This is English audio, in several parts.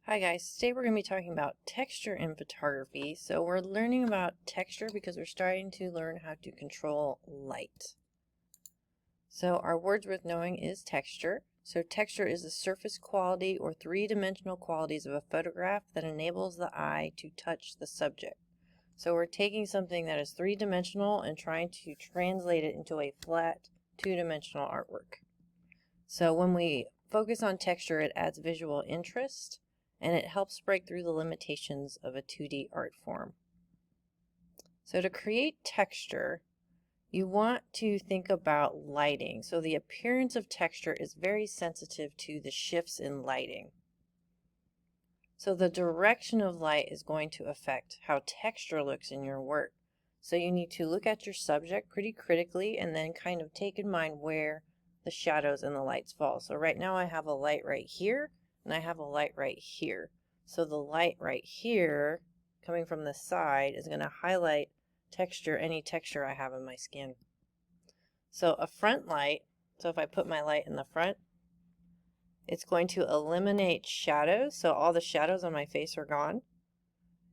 Hi guys, today we're going to be talking about texture in photography. So we're learning about texture because we're starting to learn how to control light. So our words worth knowing is texture. So texture is the surface quality or three-dimensional qualities of a photograph that enables the eye to touch the subject. So we're taking something that is three-dimensional and trying to translate it into a flat two-dimensional artwork. So when we focus on texture, it adds visual interest and it helps break through the limitations of a 2D art form. So to create texture, you want to think about lighting. So the appearance of texture is very sensitive to the shifts in lighting. So the direction of light is going to affect how texture looks in your work. So you need to look at your subject pretty critically and then kind of take in mind where the shadows and the lights fall. So right now I have a light right here and I have a light right here. So the light right here coming from the side is going to highlight texture, any texture I have in my skin. So a front light, so if I put my light in the front, it's going to eliminate shadows, so all the shadows on my face are gone,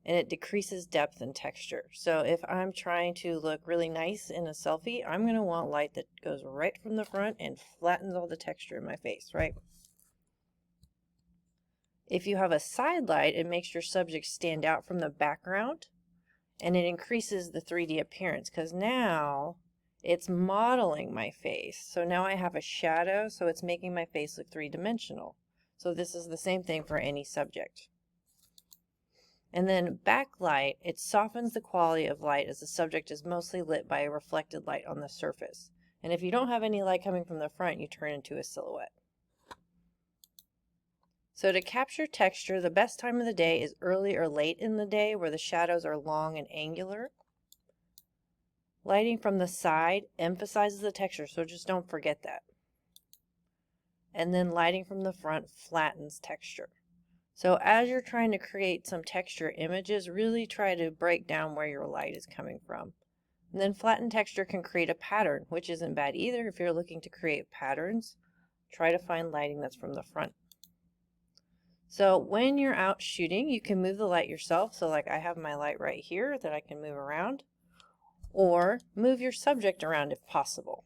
and it decreases depth and texture. So if I'm trying to look really nice in a selfie, I'm going to want light that goes right from the front and flattens all the texture in my face, right? If you have a side light, it makes your subject stand out from the background, and it increases the 3D appearance because now it's modeling my face. So now I have a shadow, so it's making my face look three-dimensional. So this is the same thing for any subject. And then backlight, it softens the quality of light as the subject is mostly lit by a reflected light on the surface. And if you don't have any light coming from the front, you turn into a silhouette. So to capture texture, the best time of the day is early or late in the day where the shadows are long and angular. Lighting from the side emphasizes the texture, so just don't forget that. And then lighting from the front flattens texture. So as you're trying to create some texture images, really try to break down where your light is coming from. And then flattened texture can create a pattern, which isn't bad either. If you're looking to create patterns, try to find lighting that's from the front. So when you're out shooting, you can move the light yourself. So like I have my light right here that I can move around, or move your subject around if possible.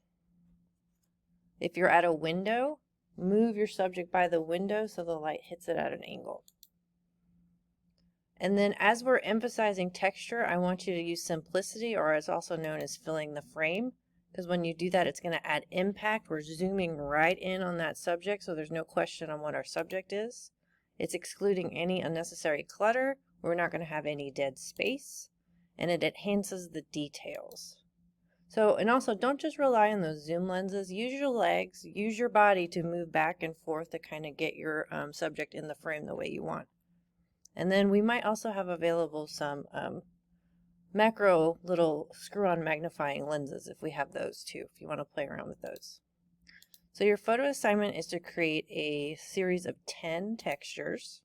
If you're at a window, move your subject by the window so the light hits it at an angle. And then as we're emphasizing texture, I want you to use simplicity, or it's also known as filling the frame, because when you do that, it's going to add impact. We're zooming right in on that subject, so there's no question on what our subject is. It's excluding any unnecessary clutter. We're not going to have any dead space, and it enhances the details. So, and also don't just rely on those zoom lenses. Use your legs, use your body to move back and forth to kind of get your subject in the frame the way you want. And then we might also have available some macro little screw-on magnifying lenses if we have those too, if you want to play around with those. So your photo assignment is to create a series of 10 textures.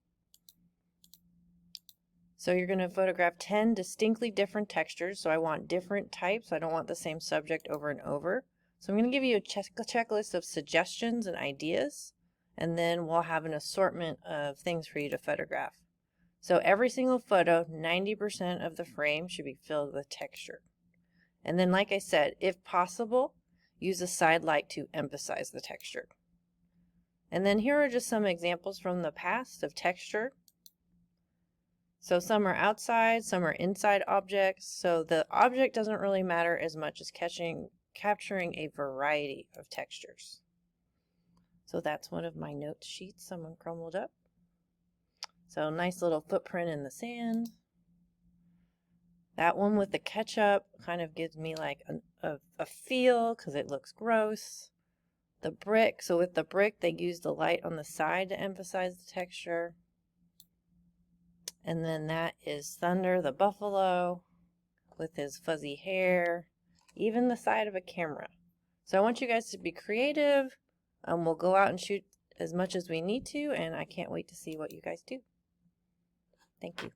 So you're going to photograph 10 distinctly different textures. So I want different types. I don't want the same subject over and over. So I'm going to give you a checklist of suggestions and ideas, and then we'll have an assortment of things for you to photograph. So every single photo, 90% of the frame should be filled with texture. And then like I said, if possible, use a side light to emphasize the texture. And then here are just some examples from the past of texture. So some are outside, some are inside objects. So the object doesn't really matter as much as capturing a variety of textures. So that's one of my note sheets someone crumbled up. So nice little footprint in the sand. That one with the ketchup kind of gives me like a feel because it looks gross. The brick, so with the brick they used the light on the side to emphasize the texture. And then that is Thunder the buffalo with his fuzzy hair, even the side of a camera. So I want you guys to be creative. We'll go out and shoot as much as we need to, and I can't wait to see what you guys do. Thank you.